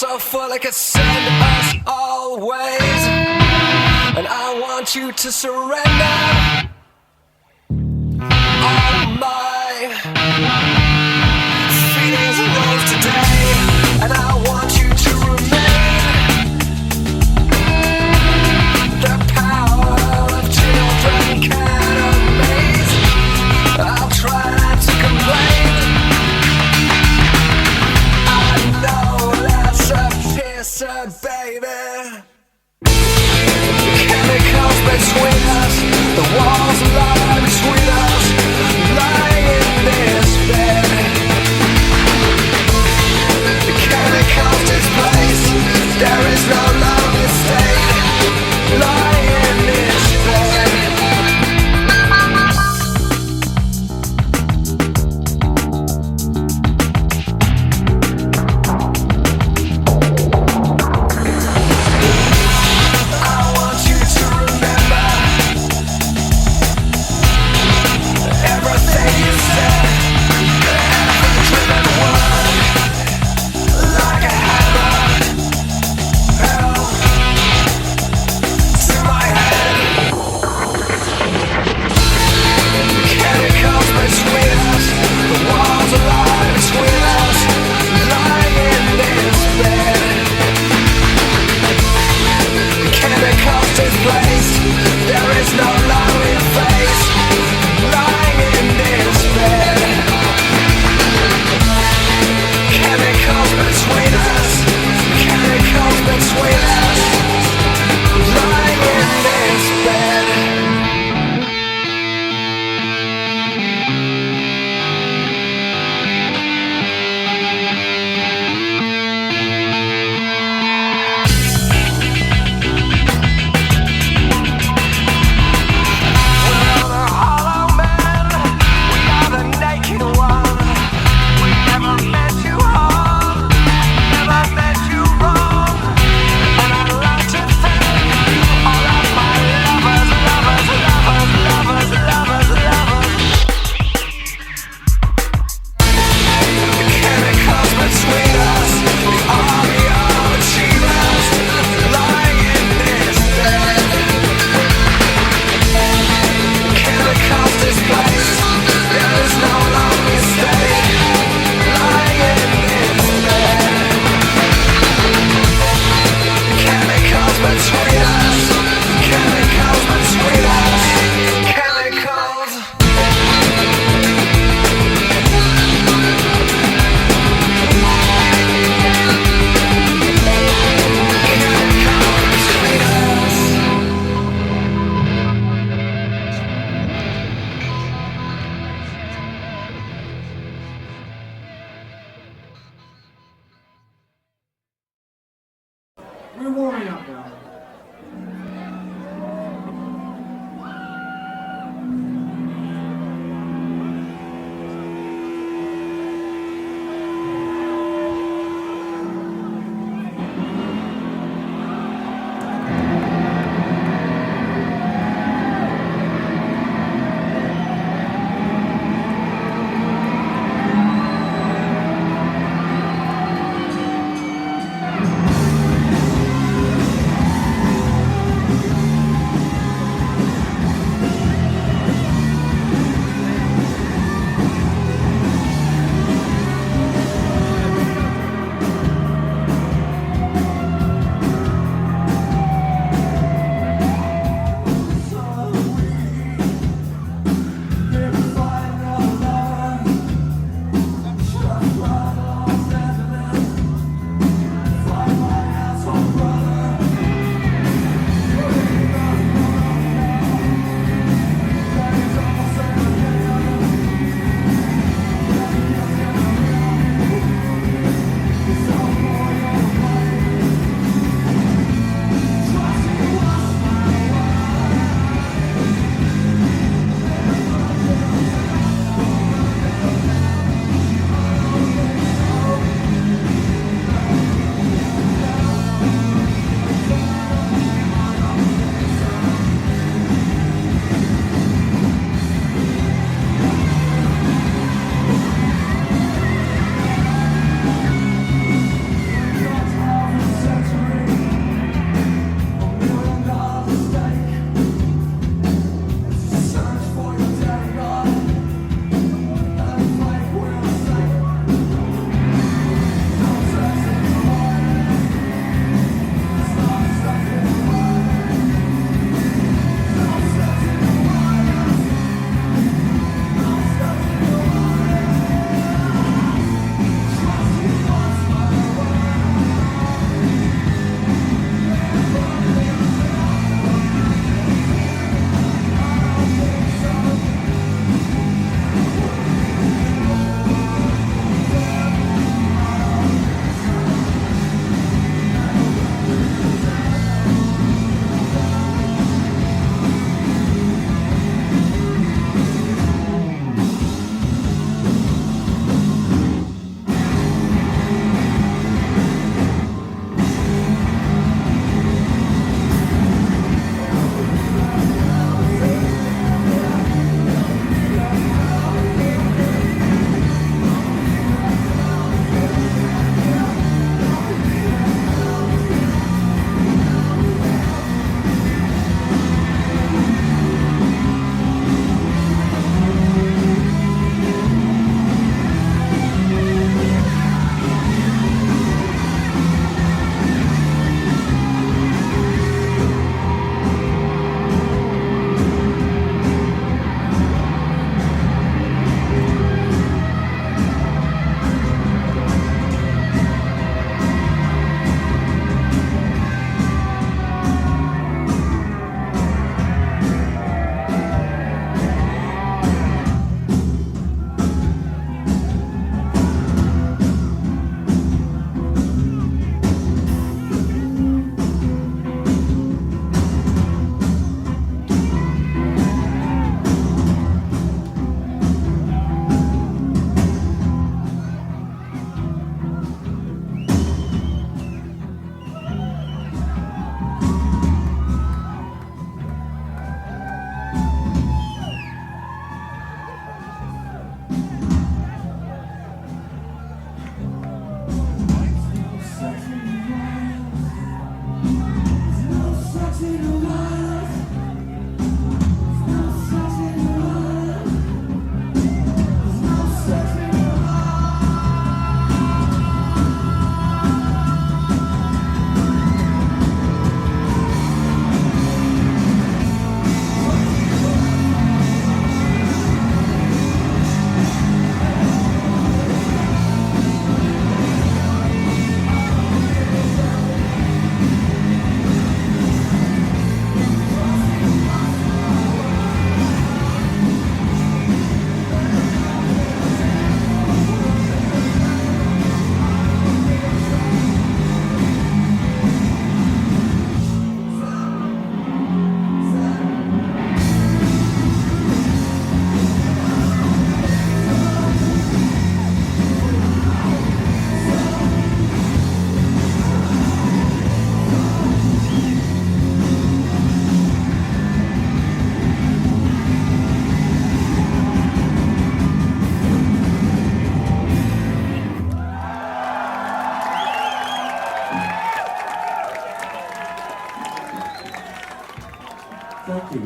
so full it could send us always. And I want you to surrender all my feelings rose today. And I want you to remain. The power of children can amaze. I'll try not to complain. I know that's a pisser, baby. Chemicals between us, the walls lie between us, lying in this bed. The chemicals displaced, there is no lonely state, lying in this bed. I want you to remember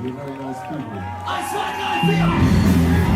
You're very nice people. I swear no fear!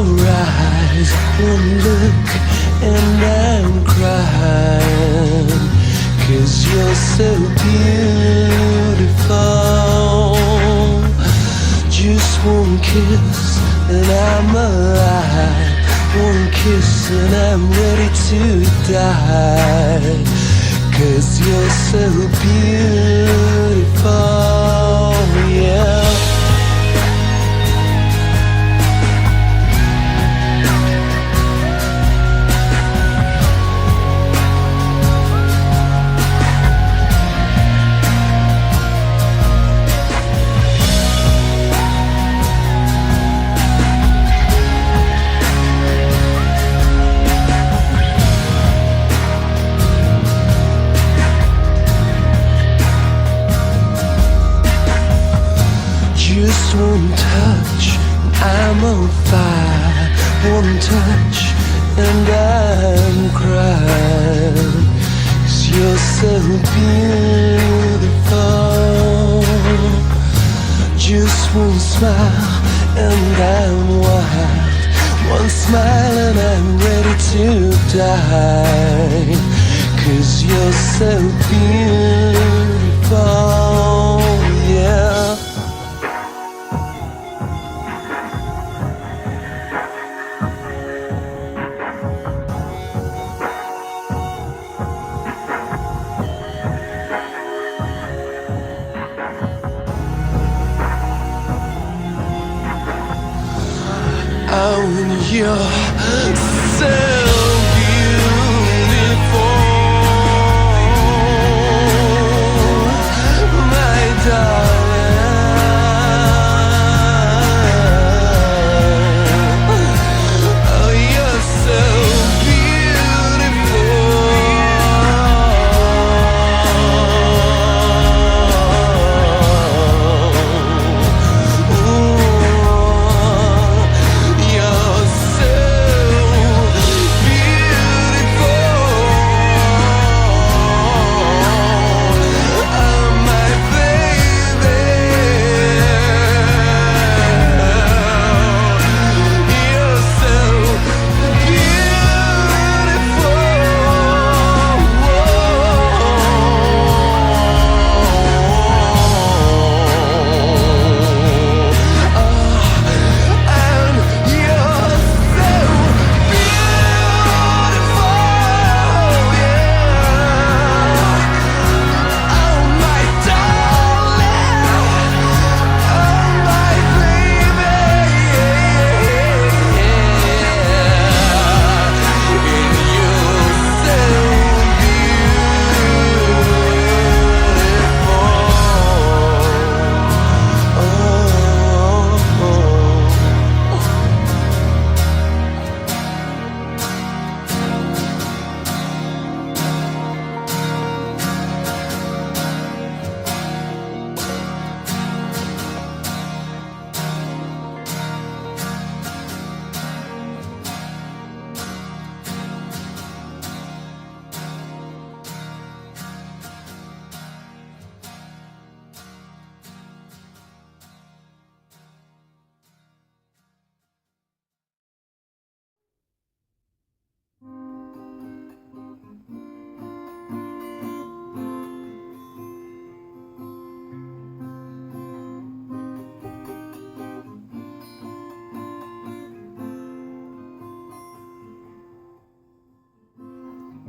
your eyes, one look and I'm crying, 'cause you're so beautiful. Just one kiss and I'm alive, one kiss and I'm ready to die, 'cause you're so beautiful, yeah. Just one touch, I'm on fire. One touch, and I'm crying, 'cause you're so beautiful. Just one smile, and I'm wild. One smile, and I'm ready to die, 'cause you're so beautiful, yeah. Oh, and you're so beautiful, my darling. Oh, you're so beautiful.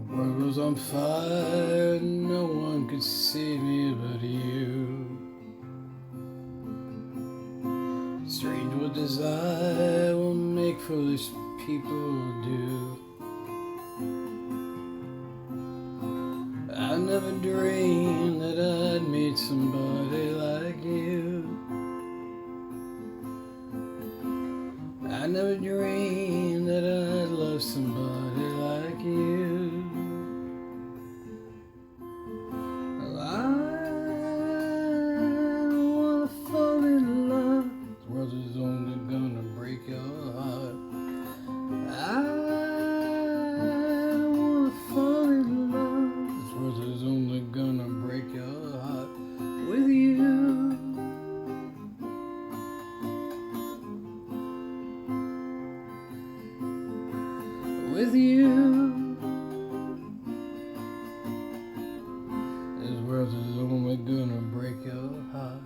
The world was on fire, no one could save me but you. Strange what desire will make foolish people do. I never dreamed that I'd meet somebody like you. I never dreamed that I'd love somebody like you. I don't wanna fall in love. This world is only gonna break your heart. I don't wanna fall in love. This world is only gonna break your heart with you. with you. This world is only gonna break your heart.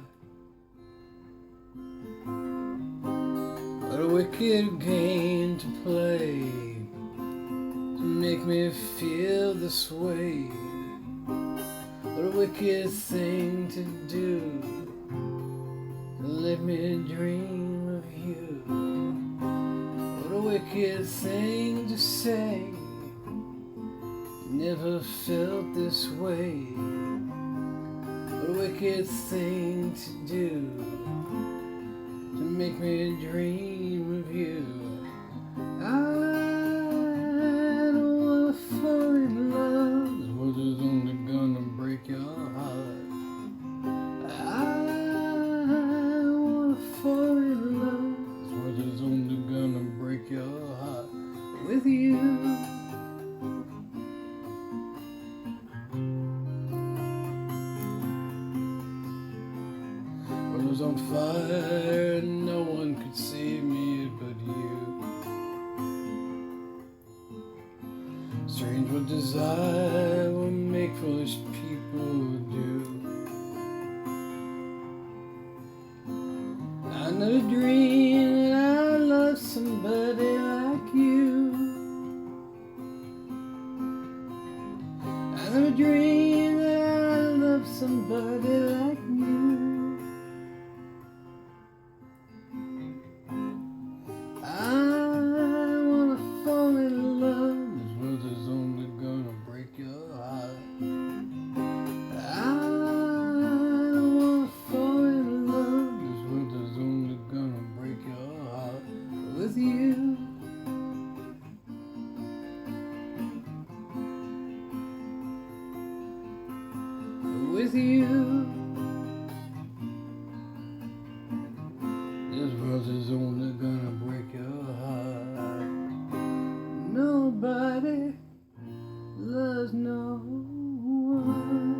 What a wicked game to play to make me feel this way. What a wicked thing to do to let me dream of you. What a wicked thing to say. Never felt this way. What a wicked thing to do to make me dream of you. I don't wanna fall in love. This world is only gonna break your heart. I wanna fall in love. This world is only gonna break your heart with you. I was on fire and no one could save me but you. Strange what desire will make foolish people do. I never dreamed that I loved somebody like you. I never dreamed that I loved somebody like you. With you, with you, this world is only gonna break your heart. Nobody loves no one.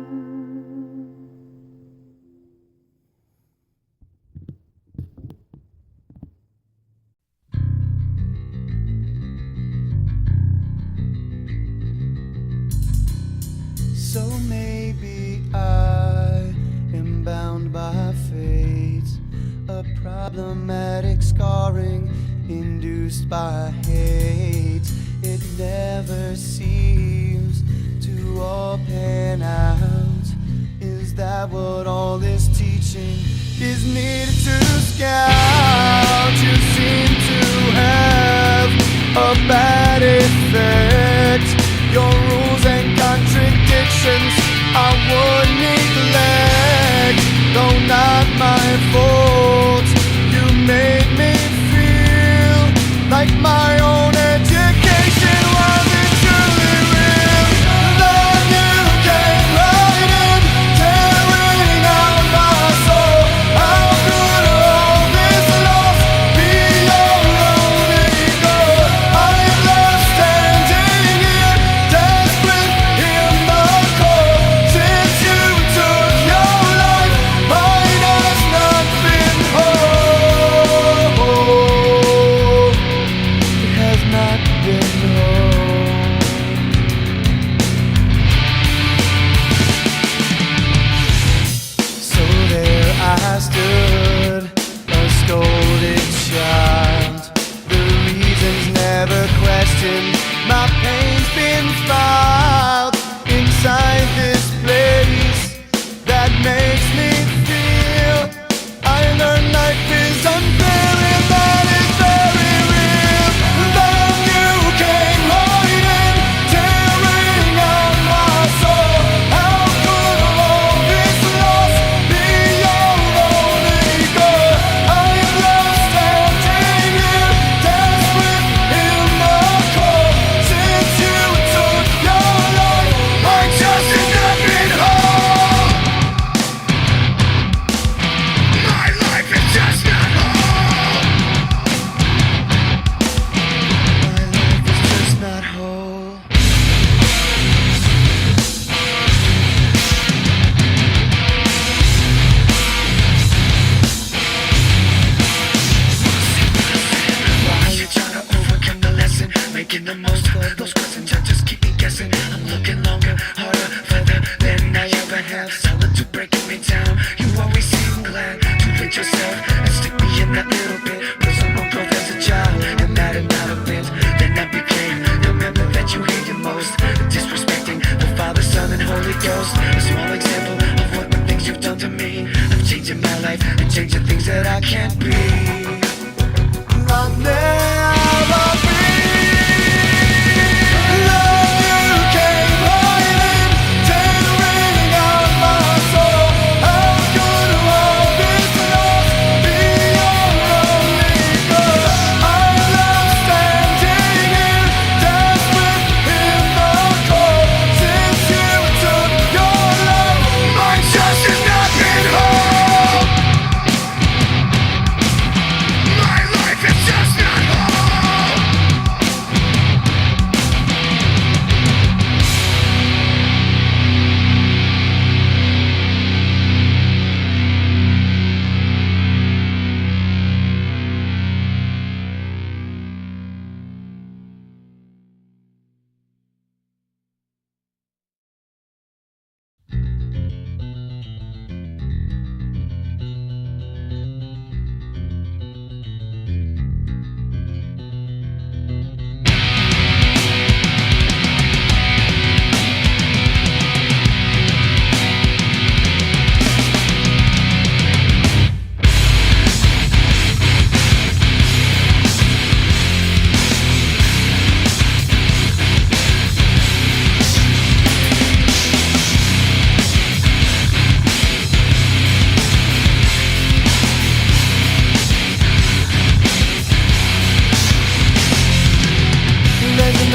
So maybe I am bound by fate, a problematic scarring induced by hate. It never seems to all pan out. Is that what all this teaching is needed to scout? You seem to have a bad effect. Your rules and contradictions I would neglect. Though not my fault, you made me feel like my own education wasn't truly real. Then you came right in, tearing out my soul. How could all this loss be your only goal? I'm left standing here, desperate in the cold. Since you took your life, mine has not been whole. It has not been whole. So there I stood, a scolded child. The reasons never questioned, my pain's been filed inside this place that makes me feel. I learned life is unfair and that is very real. Then you came right in, tearing out my soul. How could all this loss be your only goal? I'm left standing here, desperate in the cold. Since you took your life, my justice has not been whole.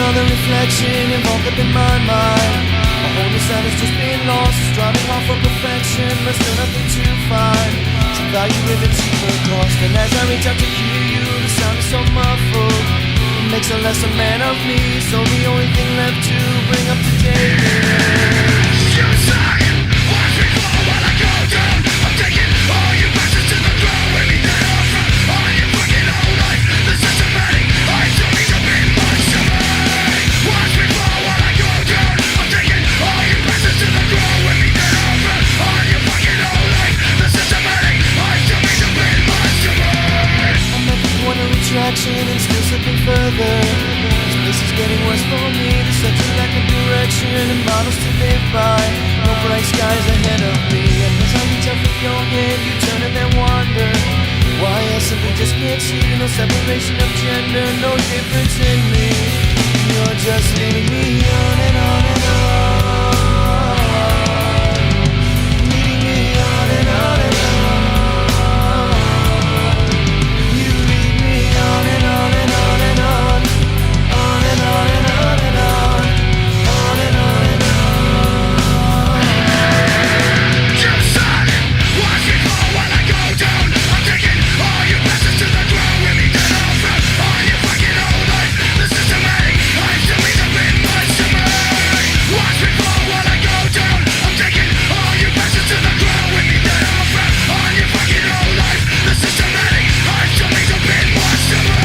another reflection involved up in my mind. A whole new sound has just been lost, striving hard for perfection, but still nothing to find. Some value with a cheaper cost, and as I reach out to hear you, the sound is so muffled. It makes a lesser man of me, so the only thing left to bring up to date is you suck. Watch me fall while I go down. I'm taking all you bastards to the ground with me dead off front. All your fucking whole life, the systematic. I don't need to be much to me. Watch me fall while I go down. I'm taking all you bastards to the ground with me dead off front. All your fucking whole life, the systematic. I don't need to be much to me. I'm at the point of retraction and still slipping further. This is getting worse for me. There's such a lack of direction and models to live by. No bright skies ahead of me. And as I reach out for your hand, you turn and then wander. Why I simply just can't see. No separation of gender, no difference in me. You're just leading me on and on and on. Leading me on and on and on. You lead me on and on and on and on. On and on and on and on. On and on and on. You suck. Watch me fall while I go down. I'm taking all you bastards to the ground with me dead off front. All your fucking whole life, the systematic. I still need to be much to me. Watch me fall while I go down. I'm taking all you bastards to the ground with me dead off front. All your fucking whole life, the systematic. I still need to be much to me.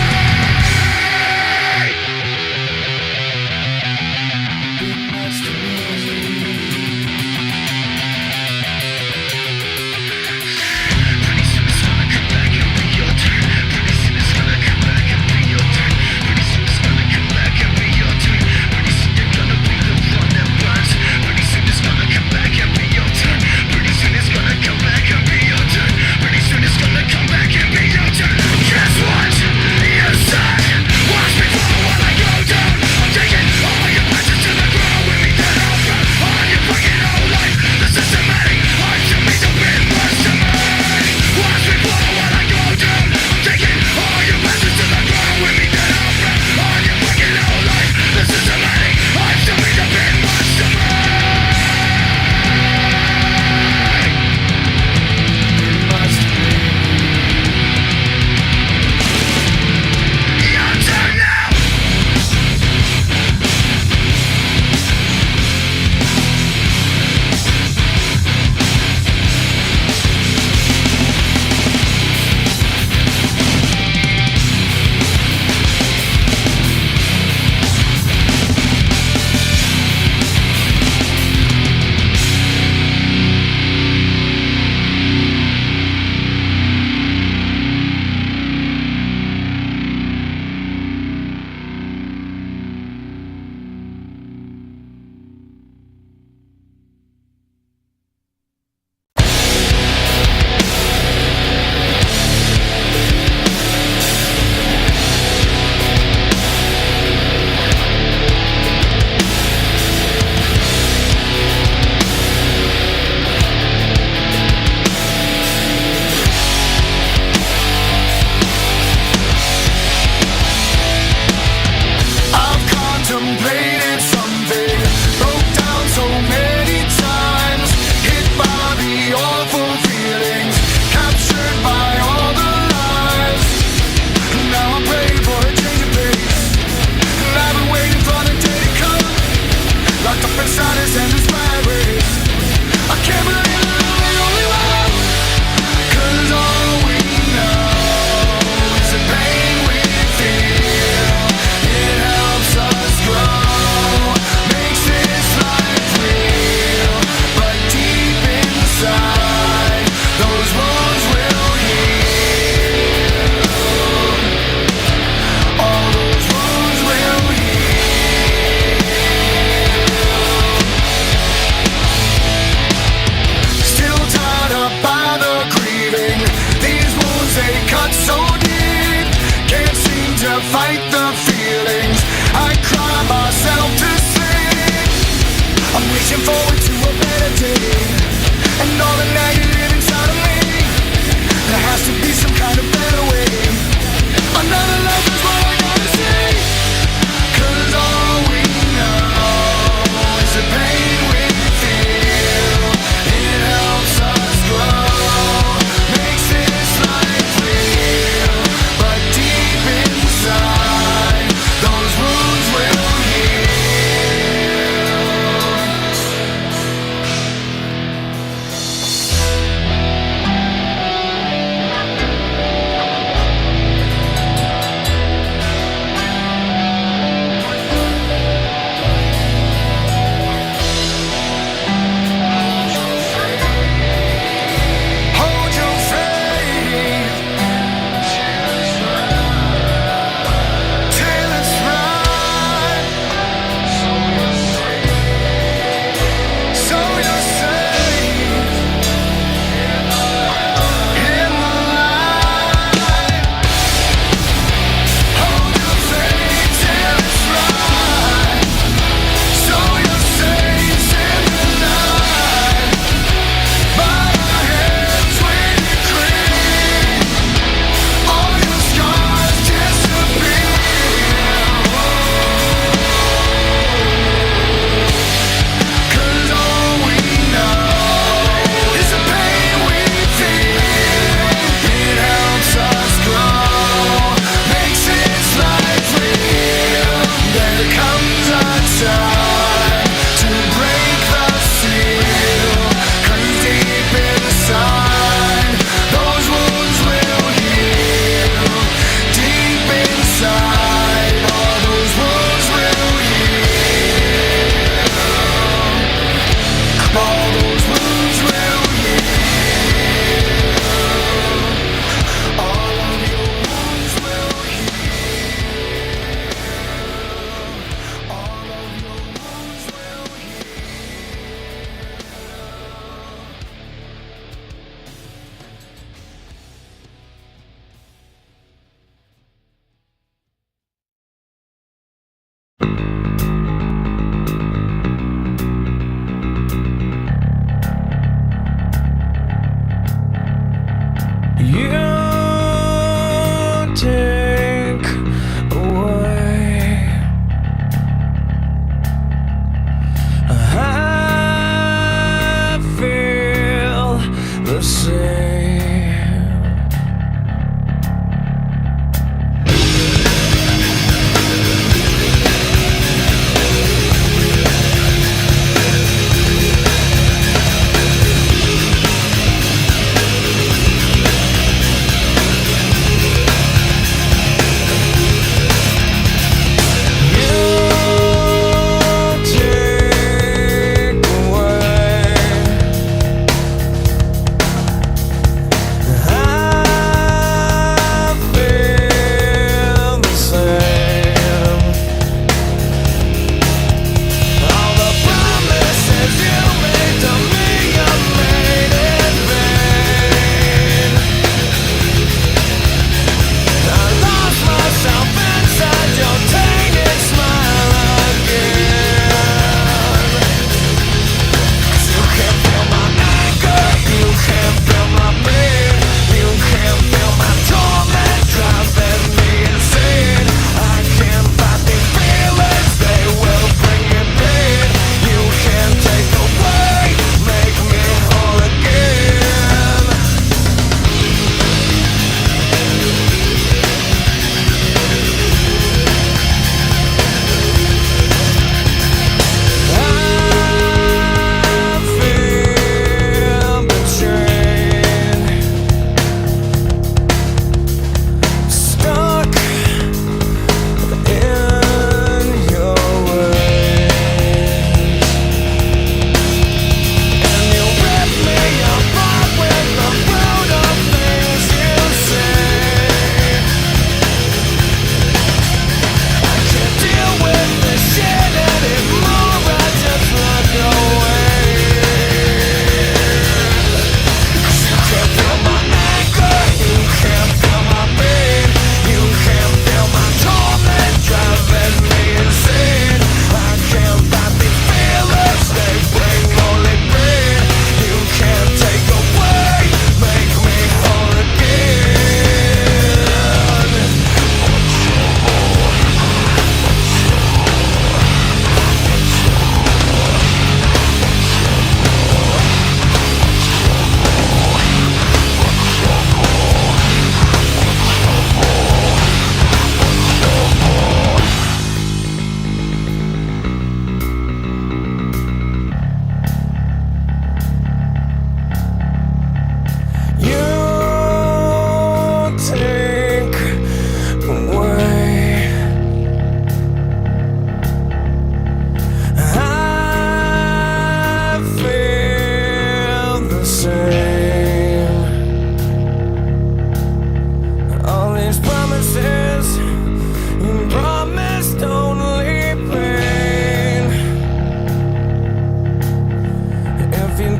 You take away. I feel the same.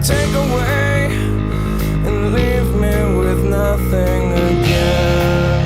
Take away and leave me with nothing again.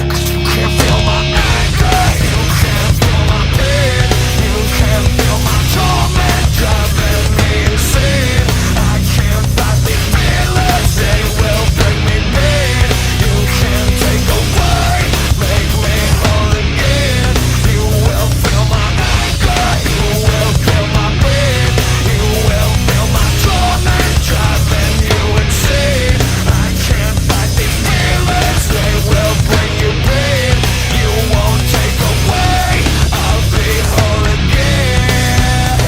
'Cause you can't feel my anger, you can't feel my pain, you can't feel my torment driving me insane. I can't fight these feelings, they will bring me pain. You can't take away, make me whole again. You will feel my anger, you will feel my pain. You will feel my torment driving you insane. I can't fight these feelings, they will bring you pain. You won't take away, I'll be whole again.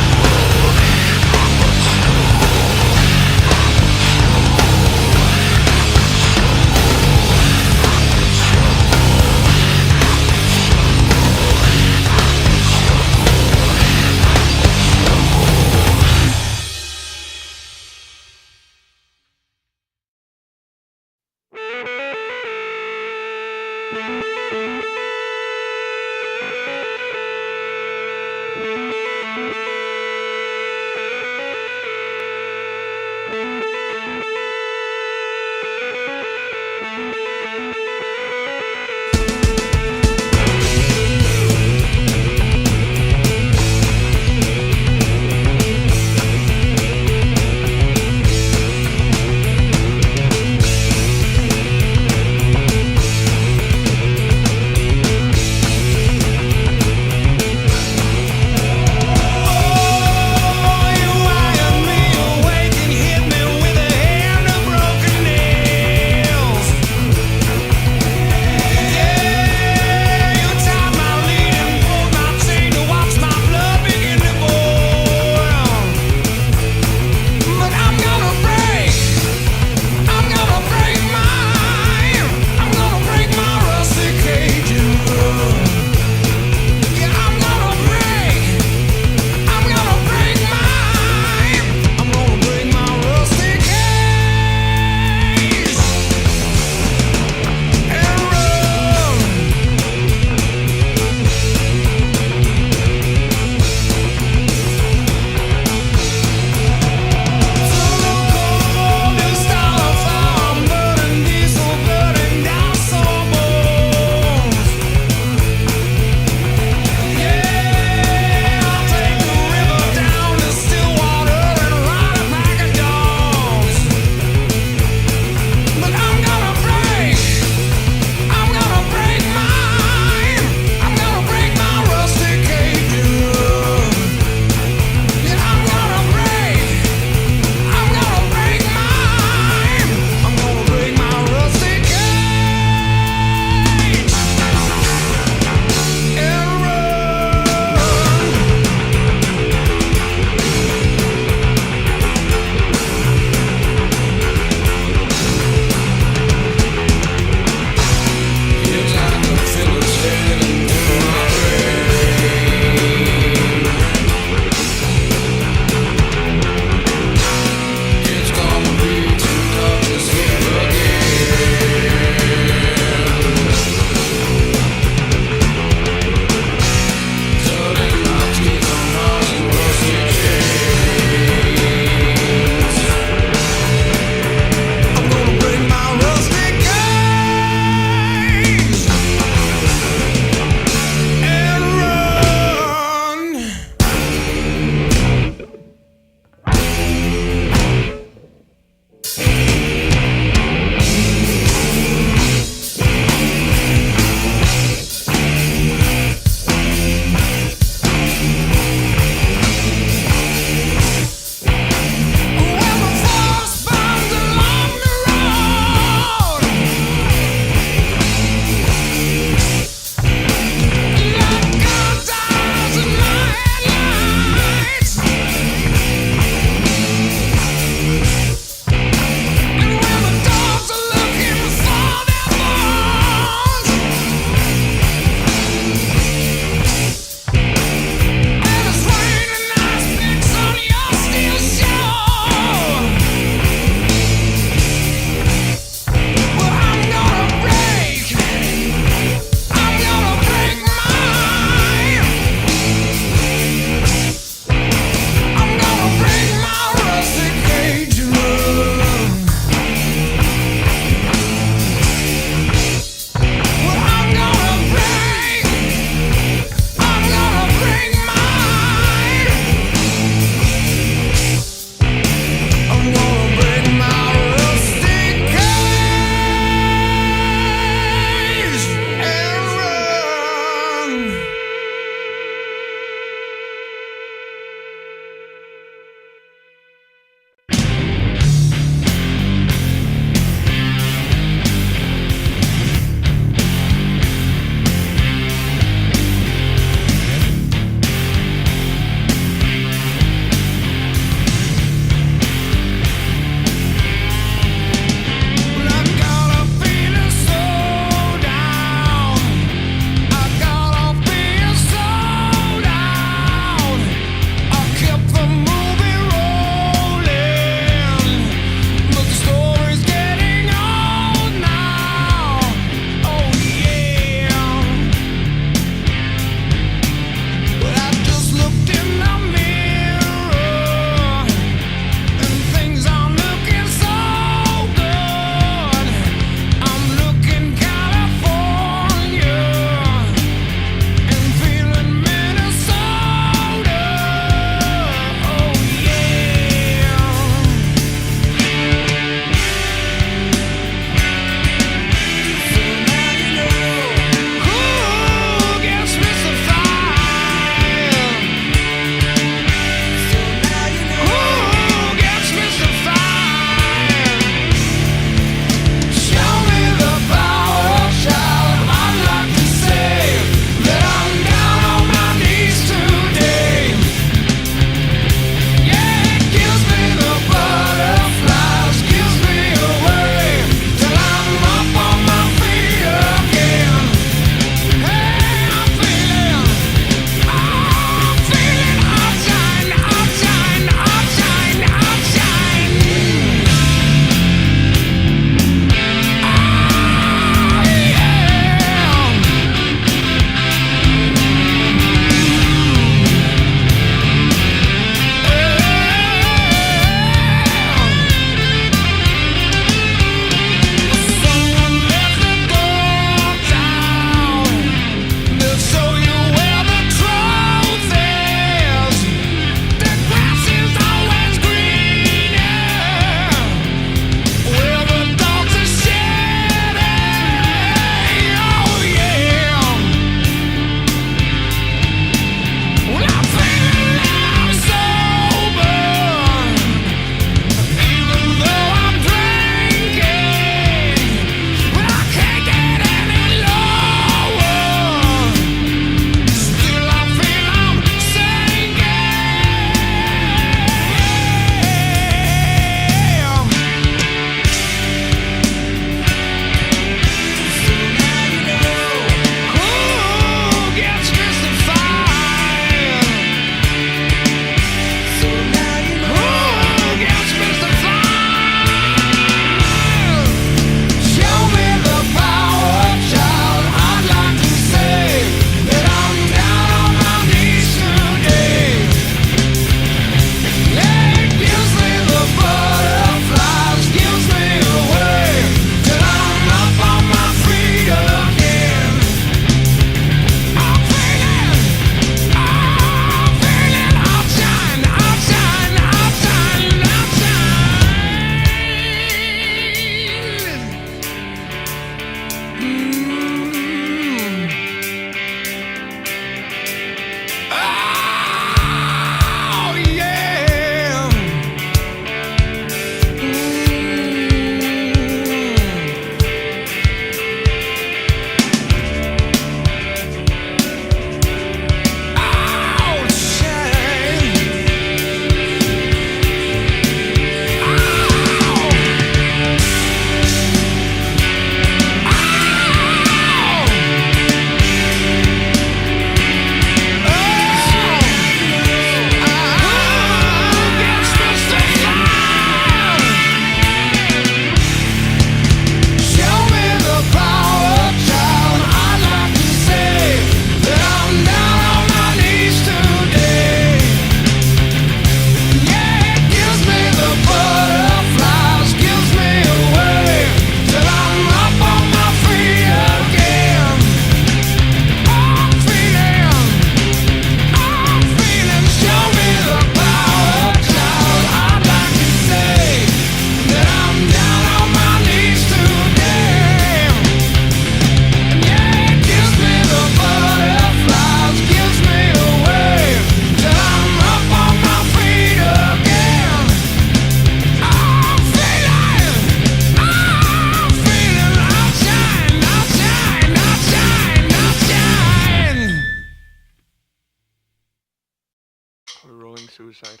suicide.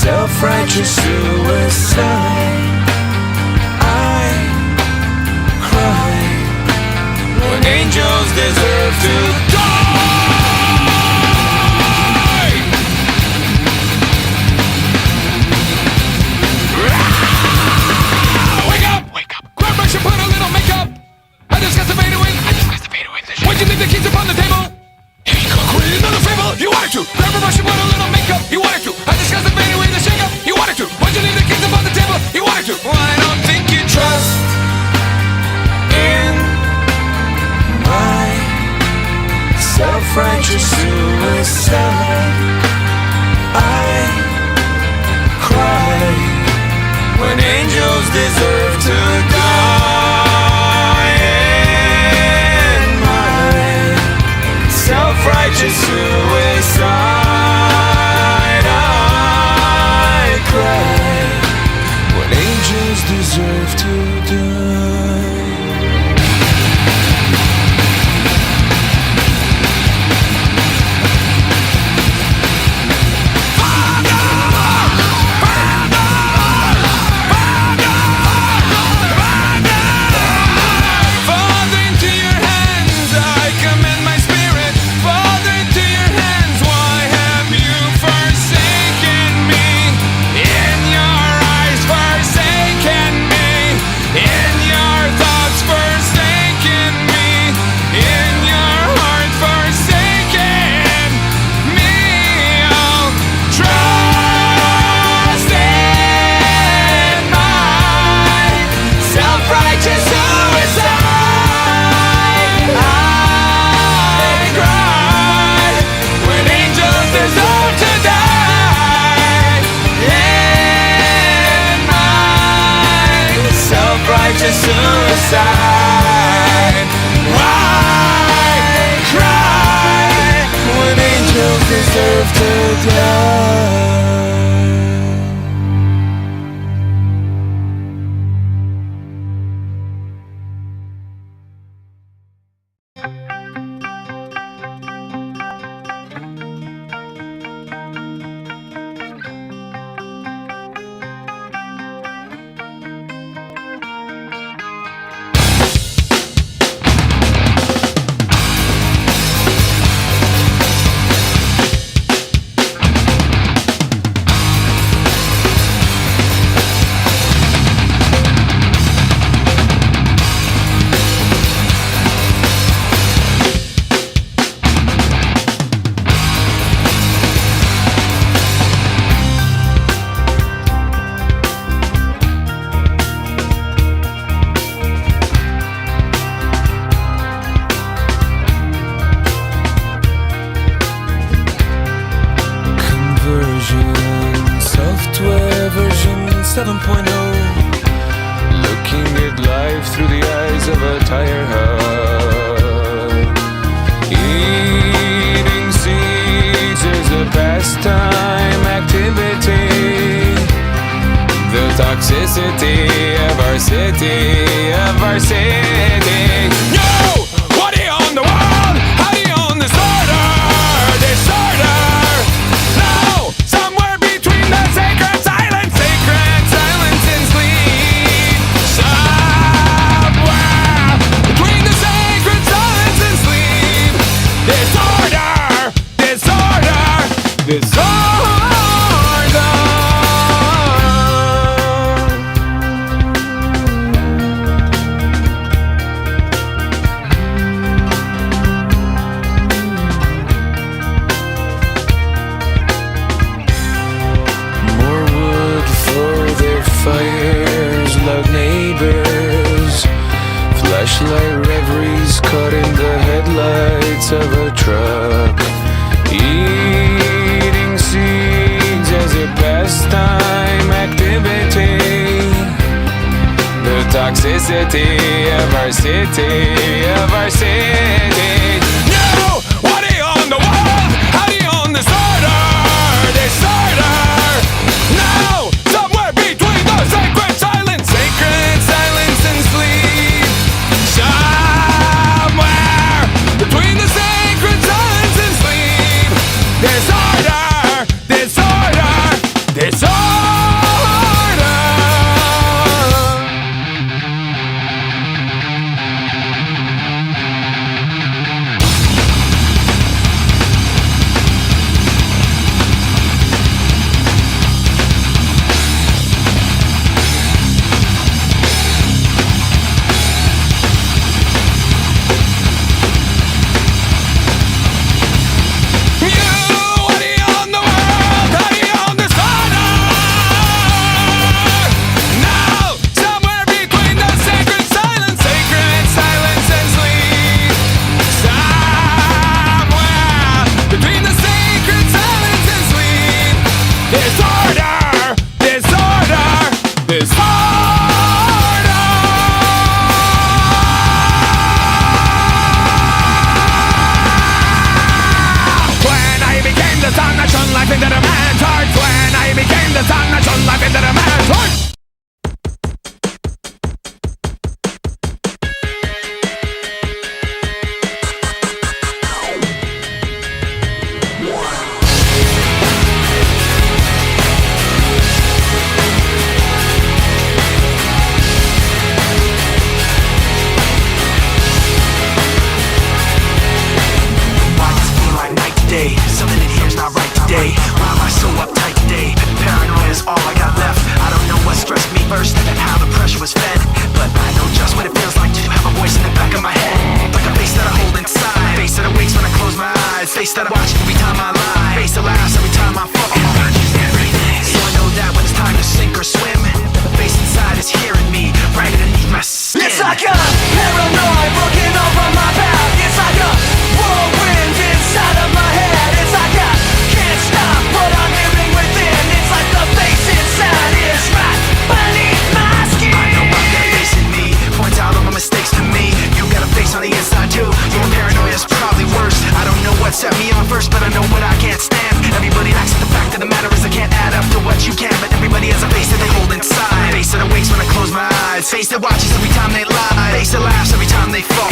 Self-righteous suicide. I cry when angels deserve to die. Wake up! Wake up! Grab brush and put a little makeup. I discuss the fade away. Why'd you leave the keys upon the table? Here you go, create another fable. You wanted to. Grab a brush and put a little makeup. You wanted to. I discuss the fade away, the shake up. You wanted to. Why'd you leave the keys upon the table? You wanted to. Well, I don't think you trust in my self-righteous suicide. I cry when angels deserve to die. In my self-righteous suicide, I cry when angels deserve to die. Father, into your hands I commend my spirit. Father, into your hands, why have you forsaken me? In your eyes, forsaken me. In your thoughts, forsaken me. In your heart, forsaken me. Oh, trust in my self-righteous suicide. I cry when angels deserve to die. In my self-righteous suicide, I cry when angels deserve to die. Software version 7.0. Looking at life through the eyes of a tire hub. Eating seeds is a pastime activity. The toxicity of our city, No! What do you own the world? How do you own disorder? No! Somewhere between the sacred silence and sleep. Somewhere between the sacred silence and sleep. neighbors like neighbors. Flashlight reveries caught in the headlights of a truck. Eating seeds as a pastime activity. The toxicity of our city, of our city. No! What are you on the world? How do you own disorder? Disorder! No! Somewhere between the sacred silence and sleep. Somewhere between the sacred silence and sleep. Disorder! Disorder! Disorder! Into the man's heart. When I became the sun that shone life into the man's heart. Why does it feel like night to day? Something in here's not right today. Why am I so uptight today? Paranoia is all I got left. I don't know what stressed me first and how the pressure was fed, but I know just what it feels like to have a voice in the back of my head, like a face that I hold inside, face that awakes when I close my eyes, face that I watch every time I lie, face that laughs every time I fall. So I know that when it's time to sink or swim, the face inside is hearing me right underneath my skin. It's like a paranoid looking over my back. It's like a whirlwind inside of my head. It's like I can't stop what I'm hearing within. It's like the face inside is right beneath my skin. I know I've got a face in me, points out all my mistakes to me. You got a face on the inside too. Your paranoia is probably worse. I don't know what set me on first, but I know what I can't stand. Everybody acts, but the fact of the matter is I can't add up to what you can. But everybody has a face that they hold inside, face that awakes when I close my eyes, face that watches every time they lie, face that laughs every time they fall.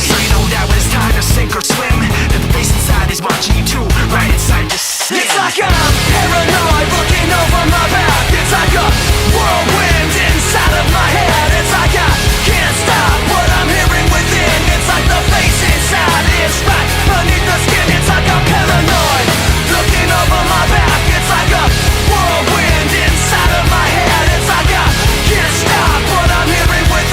So you know that when it's time to sink or swim, that the face inside is watching you too, right inside your skin. It's like I'm paranoid looking over my back. It's like a whirlwind inside of my head. It's like I can't stop what I'm hearing within. It's like the face inside is right beneath the skin. It's like I'm paranoid looking over my back. It's like a whirlwind inside of my head. It's like I can't stop what I'm hearing within.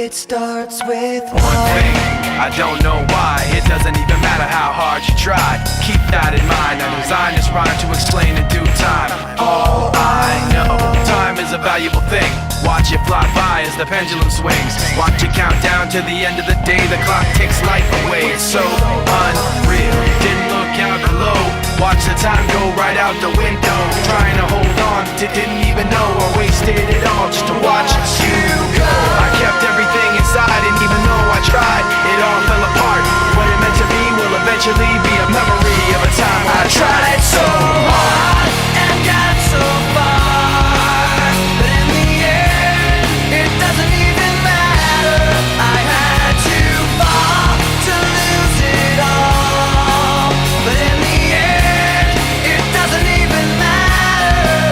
It starts with one thing, I don't know why. It doesn't even matter how hard you try. Keep that in mind. I designed this rhyme to explain in due time. All I know, time is a valuable thing. Watch it fly by as the pendulum swings. Watch it count down to the end of the day. The clock takes life away. It's so unreal. Didn't look out below. Watch the time go right out the window. Trying to hold on to didn't even know I wasted it all just to watch you go. I kept everything inside, and even though I tried, it all fell apart. What it meant to be will eventually be a memory of a time when I tried so hard and got so far, but in the end, it doesn't even matter. I had to fall to lose it all, but in the end, it doesn't even matter.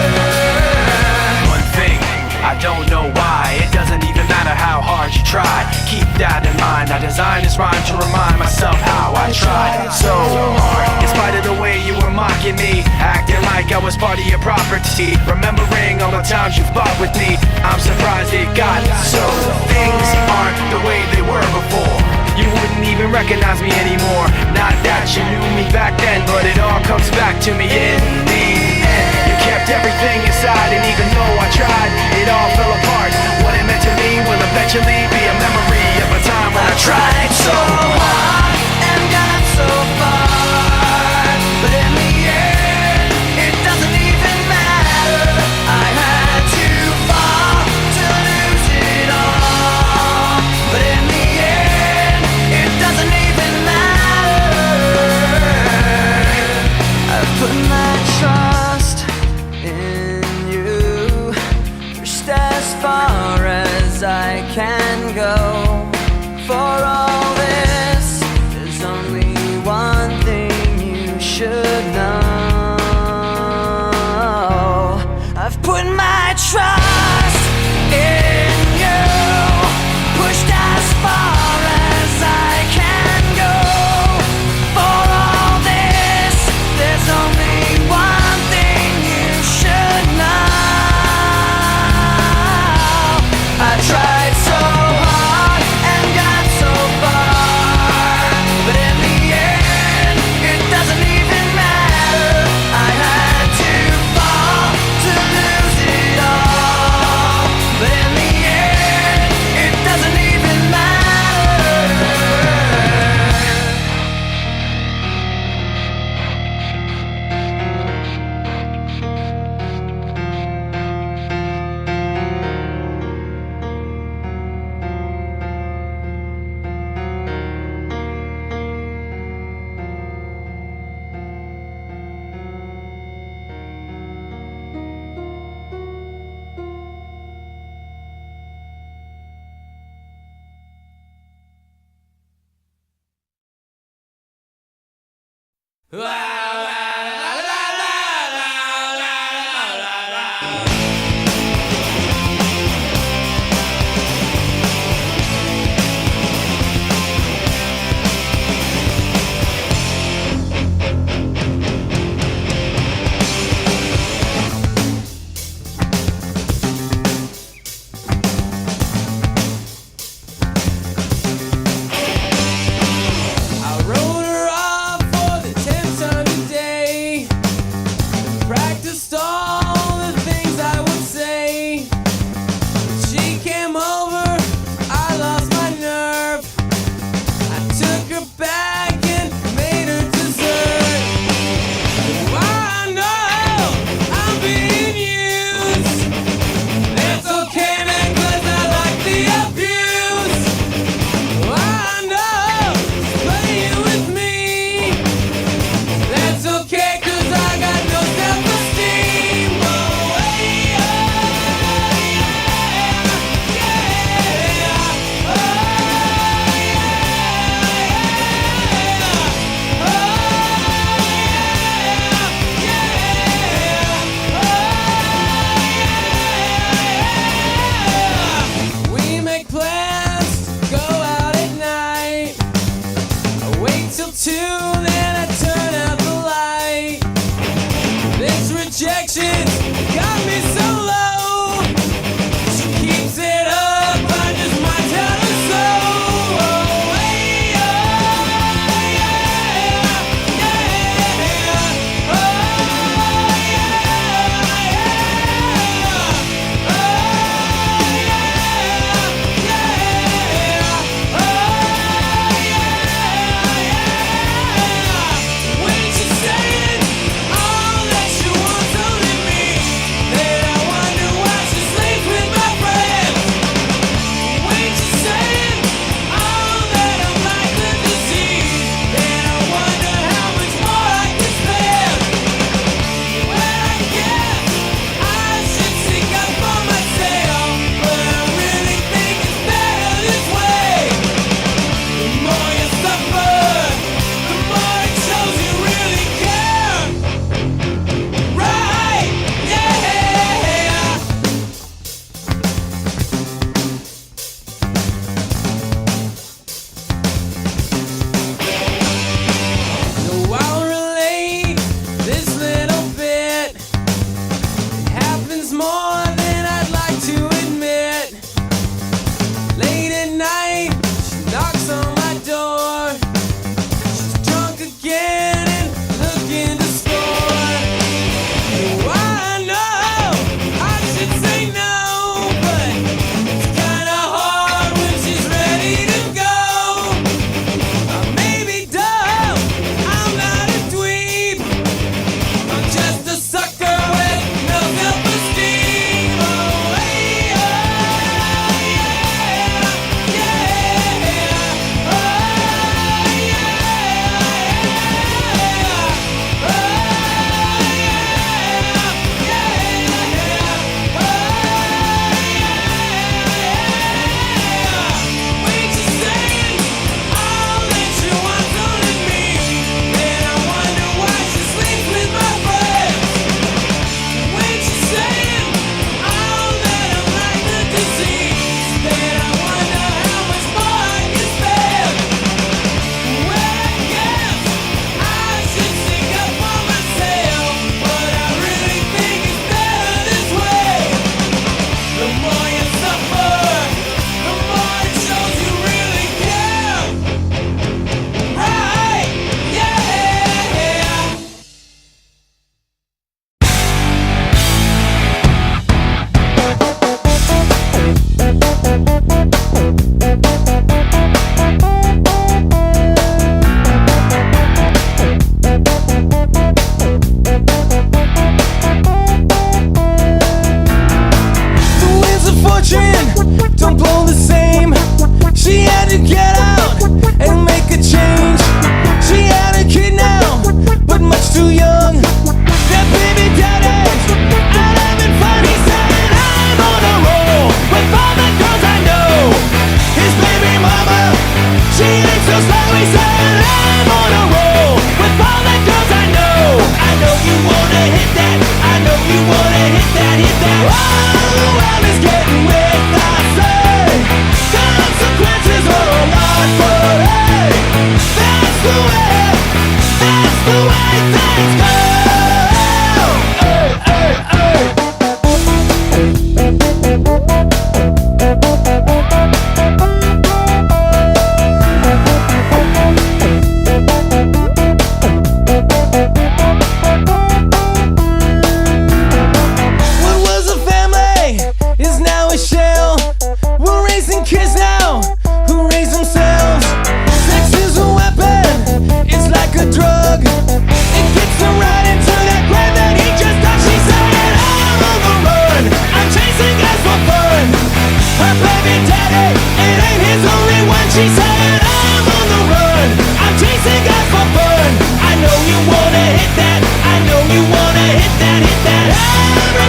One thing, I don't know why. It doesn't even matter how hard you try. Keep that in mind. I designed this rhyme to remind myself how I tried so hard. In spite of the way you were mocking me, acting like I was part of your property, remembering all the times you fought with me, I'm surprised it got so. Things aren't the way they were before. You wouldn't even recognize me anymore. Not that you knew me back then, but it all comes back to me in the end. You kept everything inside, and even though I tried, it all fell apart. What it meant to me will eventually be a memory of a time when I tried so hard and got so far, but in the end, it doesn't even matter. I had to fall to lose it all, but in the end, it doesn't even matter. I've put my trust in you, pushed as far as I can go. For all this, there's only one thing you should know. I've put my trust in you, pushed as far as I can go. For all this, there's only one thing you should know. I tried so hard and got so far, but in the end, it doesn't even matter. I had to fall to lose it all, but in the end, it doesn't even matter. Okay, 'cause I got no self-esteem.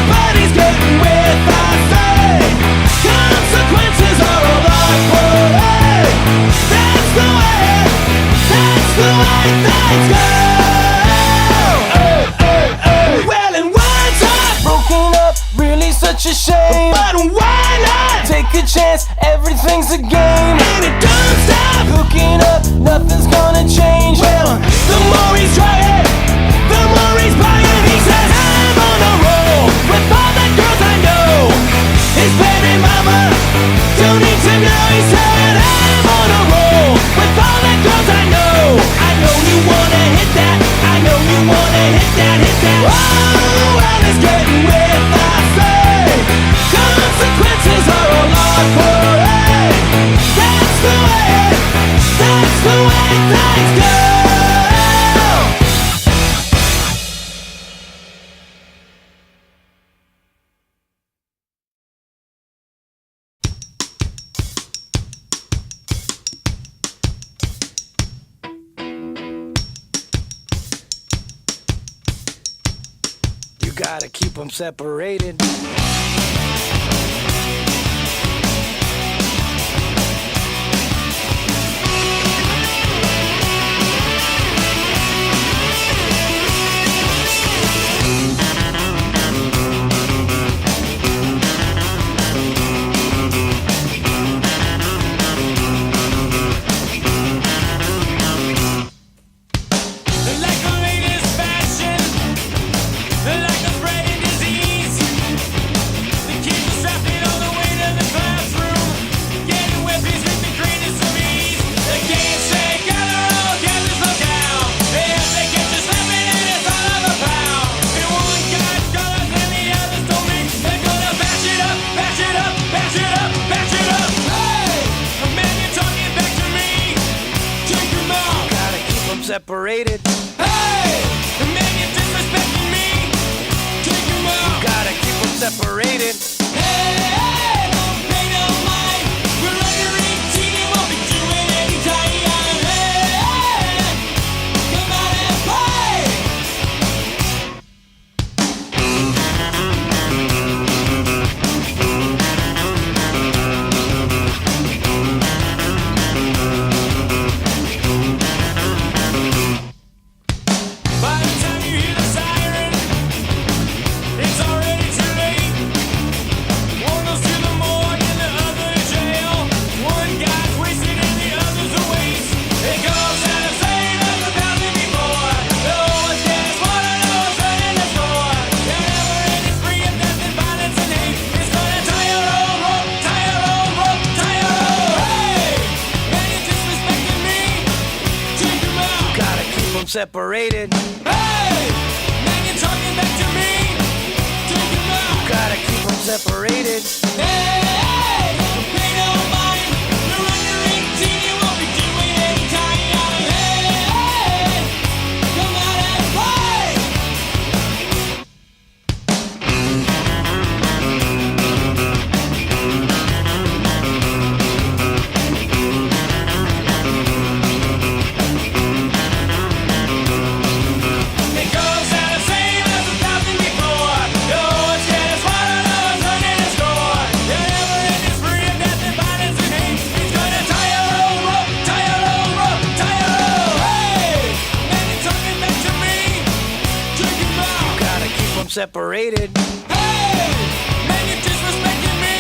Everybody's getting with I say. Consequences are all I put. Hey, that's the way things go. Well, and words are broken up, really such a shame. But why not take a chance? Everything's a game, and it don't stop. Hooking up, nothing's gonna change. Well, the more he's trying, the more he's buying. He says I'm on a roll with all the girls I know. His baby mama don't need to know. He said I'm on a roll with all the girls I know. I know you wanna hit that. I know you wanna hit that, hit that. Oh, well, it's getting with I say. Consequences are all I put. Hey, that's the way things go. You gotta keep them separated. Like the latest fashion, like the spreading disease. The kids are strapped in all the way to the classroom, getting weapons with the greatest of ease. They can't say gather all, gather slow down. If they get you slapping and it's all of a pound. And one guy's colors and the others told me they're gonna bash it up, bash it up, bash it up, bash it up. Hey, a man, you're talking back to me. Take your mouth. Gotta keep them separated. Hey, the man, you're disrespecting me. Take him out. You gotta keep them separated. Hey, don't pay no mind. We're under 18 and won't be doing any time. Hey, come out and play. By the time you hear the siren, it's already too late. One goes to the morgue and the other to jail. One guy's wasted and the other's a waste. It goes out of saying like 1,000 before. No one's getting smarter, no one's running the score. That never ending spree of death and violence and hate. It's gonna tie your own rope, tie your own rope, tie your own. Hey, man, you're disrespecting me. Take him out. Gotta keep them separated. Hey, man, you're talking back to me. Take him out. Gotta keep them separated. Hey, don't pay no mind. You're under 18, you won't be doing any time. Hey, come out and play. It goes out of saying as 1,000 before. No one's getting smarter, no one's running the score. That never ending spree of death and violence and hate. It's gonna tie your own rope, tie your own rope, tie your own. Hey, man, you're talking back to me. Take him out. You gotta keep them separated. Hey, man, you're disrespecting me.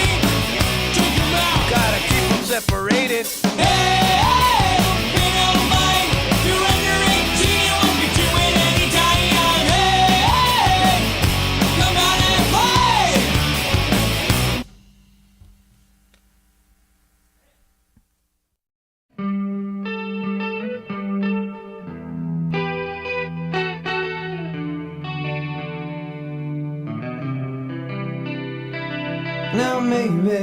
Take him out. Gotta keep them separated. Hey, don't pay no mind. You're under 18, you won't be doing any time. Hey, come out and play. Now maybe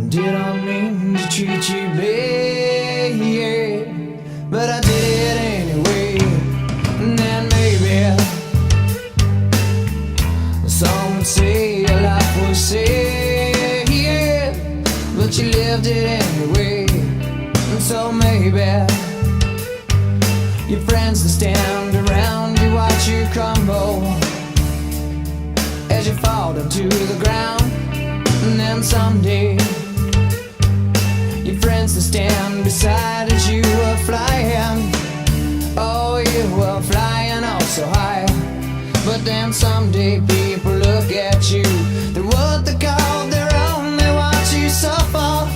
did I mean to treat you bad, but I did it anyway. And then maybe some would say your life was sad, but you lived it anyway. And so maybe your friends will stand around you, watch you crumble. to the ground. And then someday your friends will stand beside as you were flying. Oh, you were flying oh so high. But then someday people look at you, they're what they call their own, they watch you suffer.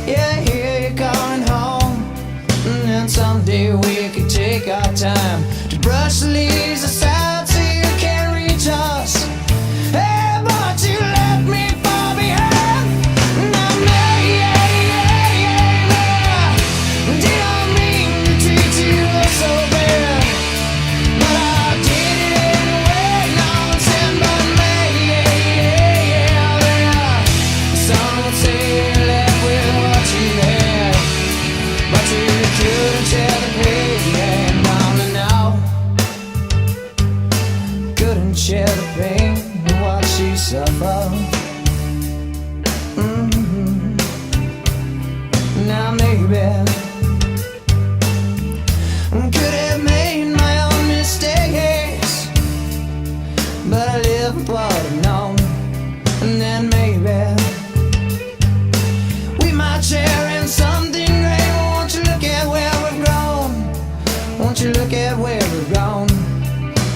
Yeah, here you're calling home. And then someday we could take our time to brush the leaves aside so you can't reach us. Hey, but you left me far behind. And I'm there, didn't mean to treat you so bad, but I did it anyway. No, stand by me, some would say you left with what you had, but you couldn't share the pain. Down and out, couldn't share the pain and watch you suffer. Now maybe could have made my own mistakes, but I live for what I've known. And then maybe we might share in something great. Won't you look at where we've grown? Won't you look at where we've grown?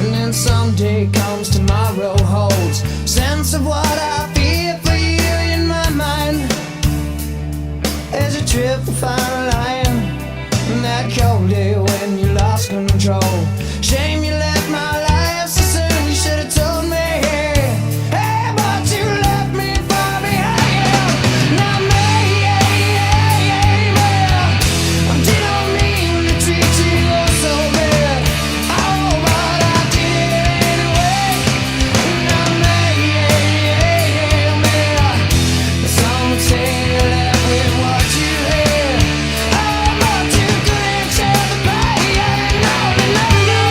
And then someday comes tomorrow holds sense of what I feel for you in my mind. As you trip and find a line, and that cold day when you lost control. Shame you left my life so soon, you should have told me. Hey, but you left me far behind. Now I didn't mean to treat you so bad. Oh, but I did it anyway. Now some would say you left with what you had. Oh, but you couldn't share the pain. No, no, no.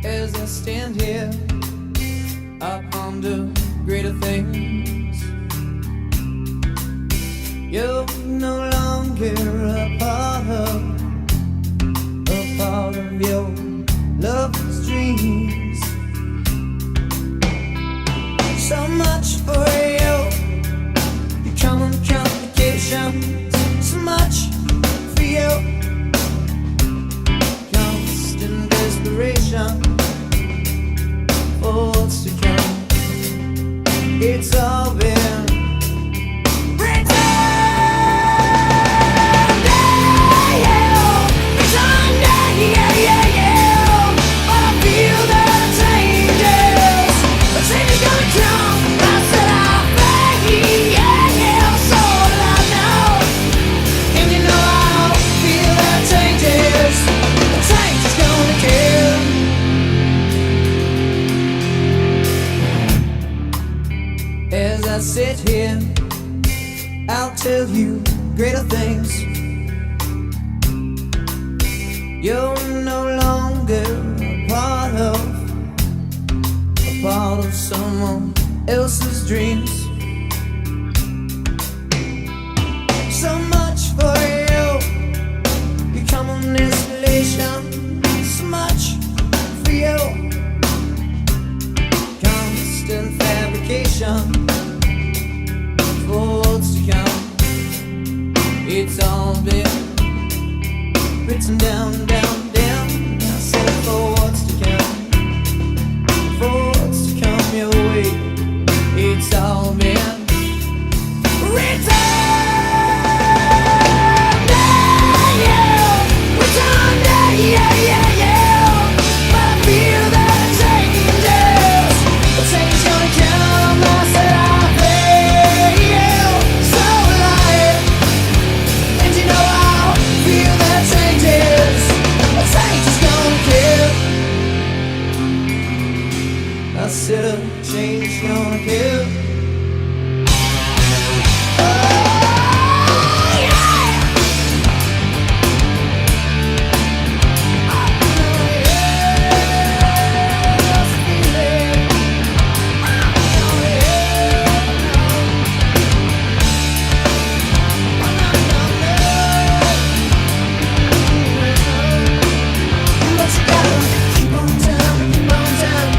As I stand here, I ponder greater things. You're no longer a part of your love's dreams. So what's to come. It's all been returned. But I feel the changes. The change is gonna come. I said I feel so alive now. And you know I feel the changes. The change is gonna kill. As I sit here, I'll tell you greater things. You're no longer a part of someone else's dreams. So much for you, become an installation. So much for you, constant fabrication. For what's to come, it's all been written down, down, down. I said for what's to come, for what's to come your way, it's all been written down, written down, but I feel the changes. The change is gonna come. I said I feel so alive, and you know I feel the changes. The change is gonna kill. I said a change is gonna kill. Oh, yeah. But you gotta keep on shouting, keep on shouting.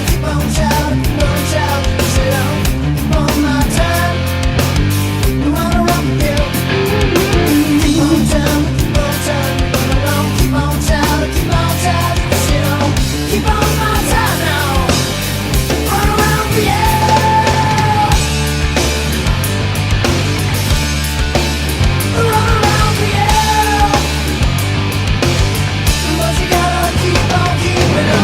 Keep on shouting, keep on shouting. Sit down, keep on my time. You wanna rock the hill. Keep on shouting, keep on shouting. Keep on shouting, keep on shouting. Sit down, keep on my time now. Run around the hill. Run around the hill. But you gotta keep on keeping on.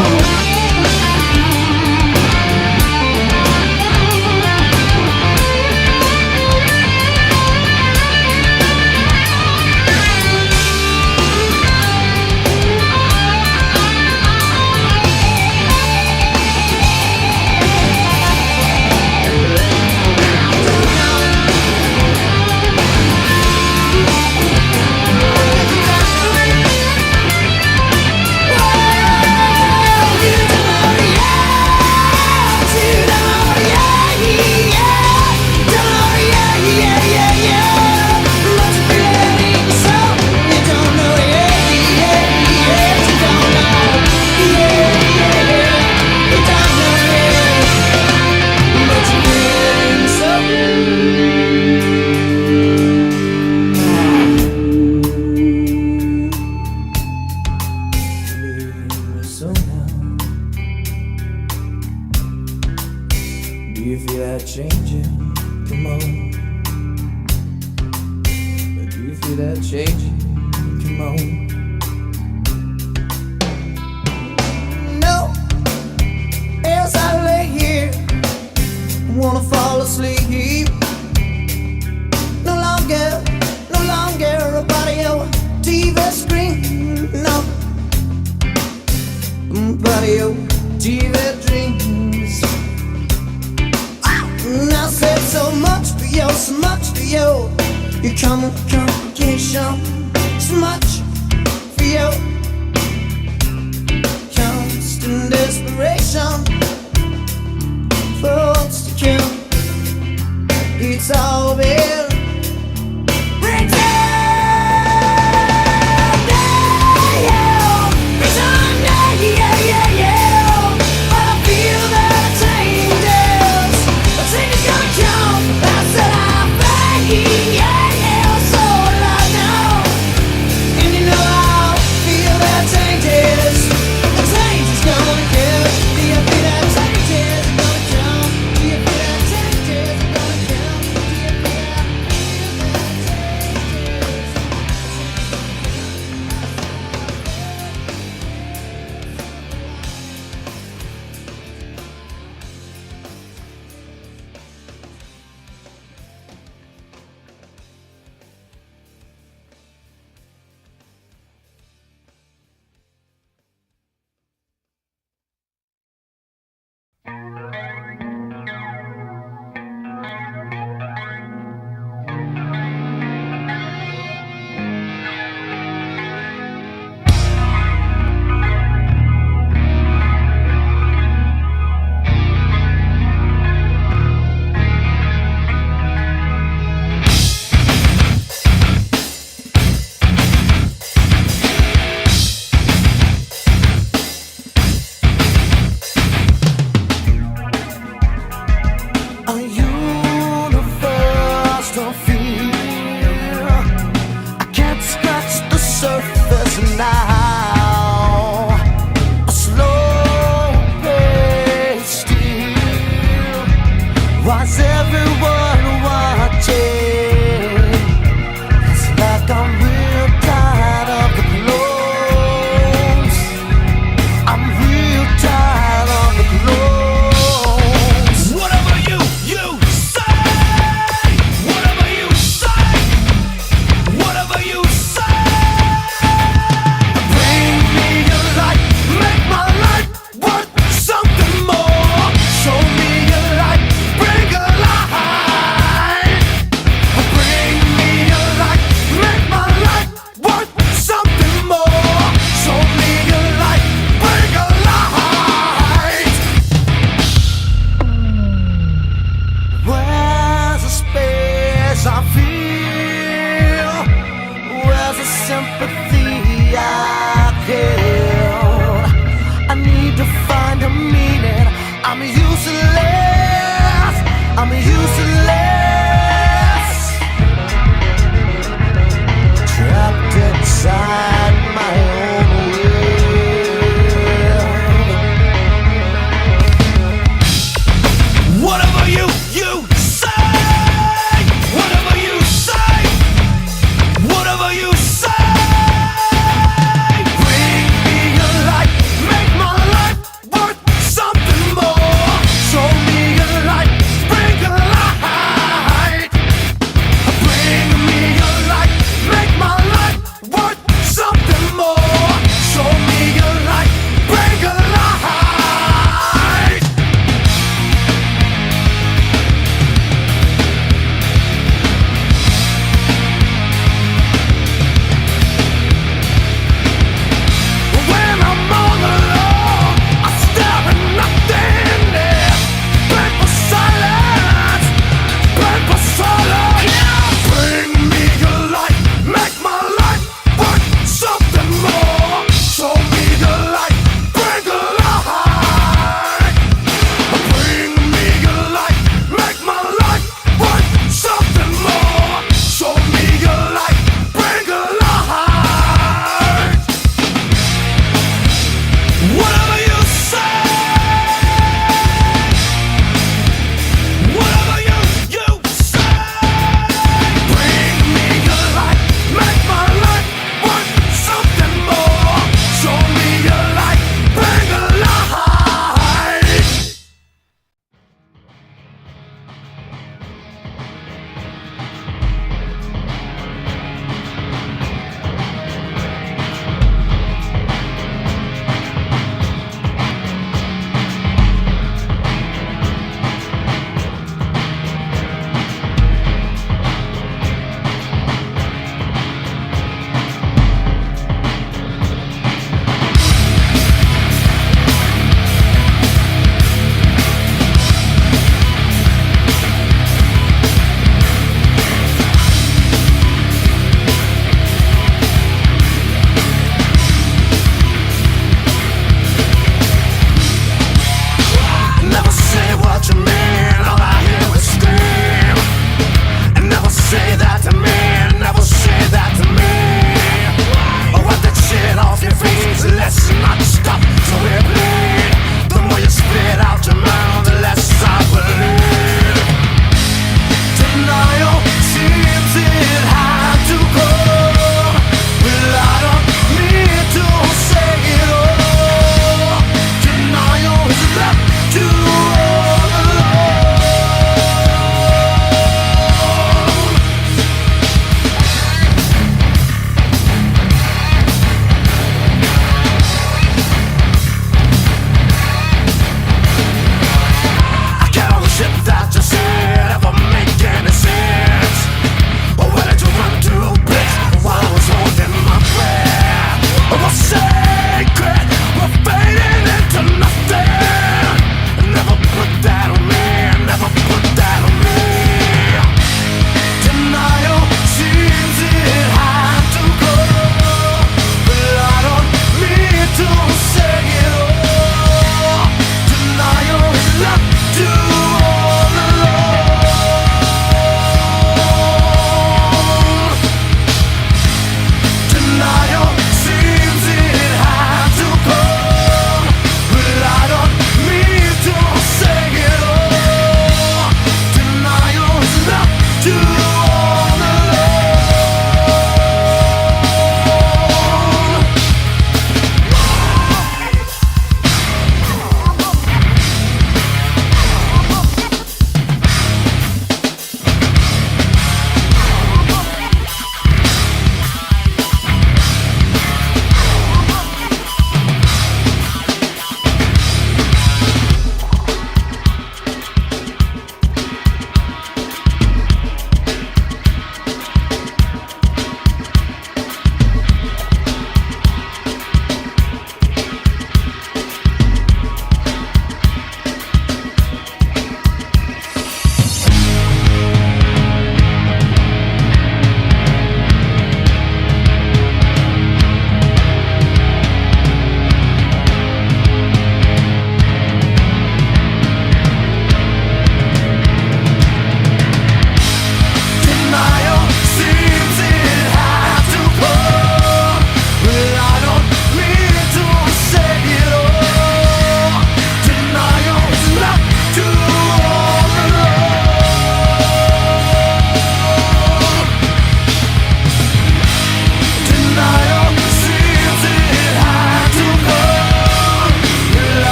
So now, do you feel that changing? Come on. But do you feel that changing? Come on. No, as I lay here, I wanna fall asleep. No longer a part of your TV screen. No. But your TV dreams. And I said so much for you, so much for you. You come with complication. So much for you. Constant desperation.